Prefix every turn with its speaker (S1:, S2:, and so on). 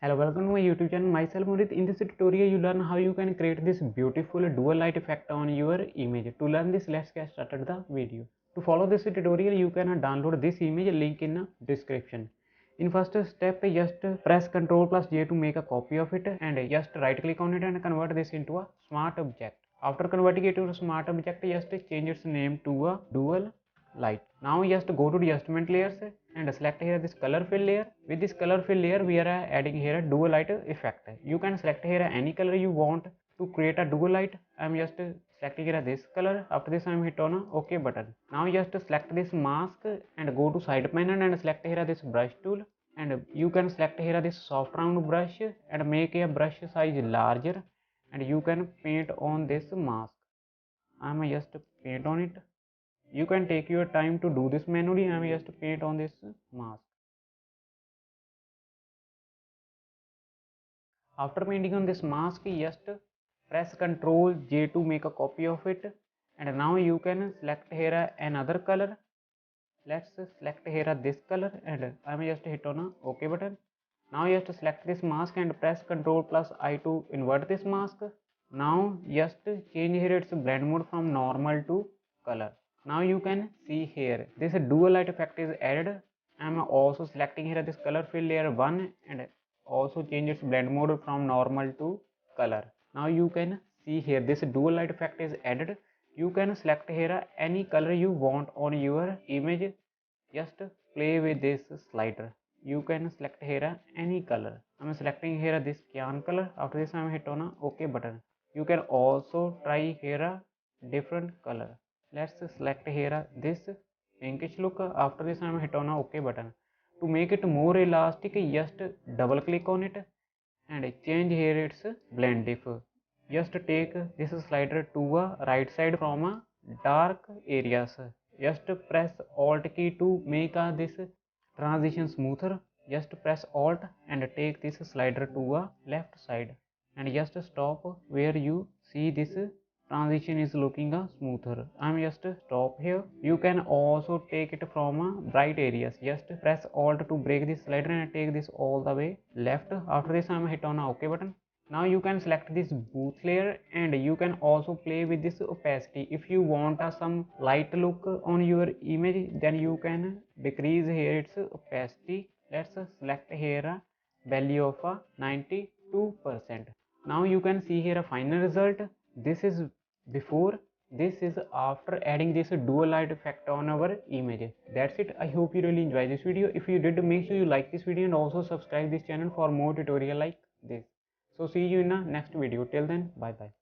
S1: Hello, welcome to my YouTube channel. Myself Amrit. In this tutorial, you learn how you can create this beautiful dual light effect on your image. To learn this, let's get started the video. To follow this tutorial, you can download this image, link in the description. In first step, just press Ctrl plus J to make a copy of it, and just right click on it and convert this into a smart object. After converting it to a smart object, just change its name to a dual light. Now just go to the adjustment layers and select here this color fill layer. With this color fill layer, we are adding here a dual light effect. You can select here any color you want to create a dual light. I am just selecting here this color. After this, I am hit on a OK button. Now just select this mask and go to side panel and select here this brush tool. And you can select here this soft round brush and make a brush size larger, and you can paint on this mask. I am just paint on it. You can take your time to do this manually. I am just paint on this mask. After painting on this mask, just press Ctrl J to make a copy of it. And now you can select here another color. Let's select here this color, and I am just hit on a OK button. Now just select this mask and press Ctrl plus I to invert this mask. Now just change here its blend mode from normal to color. Now you can see here this dual light effect is added. I am also selecting here this color fill layer 1 and also change its blend mode from normal to color. Now you can see here this dual light effect is added. You can select here any color you want on your image. Just play with this slider. You can select here any color. I am selecting here this cyan color. After this, I am hit on a OK button. You can also try here a different color. Let's select here this pinkish look. After this, I am hit on a OK button. To make it more elastic, just double click on it and change here its blend diff. Just take this slider to a right side from a dark areas. Just press alt key to make this transition smoother. Just press alt and take this slider to a left side and just stop where you see this transition is looking smoother. I'm just stop here. You can also take it from bright areas. Just press alt to break this slider and take this all the way left. After this, I'm hit on a OK button. Now you can select this booth layer and you can also play with this opacity. If you want some light look on your image, then you can decrease here its opacity. Let's select here a value of 92%. Now you can see here a final result. This is before, this is after adding this dual light effect on our image. That's it. I hope you really enjoy this video. If you did, make sure you like this video and also subscribe this channel for more tutorial like this. So see you in the next video. Till then, bye bye.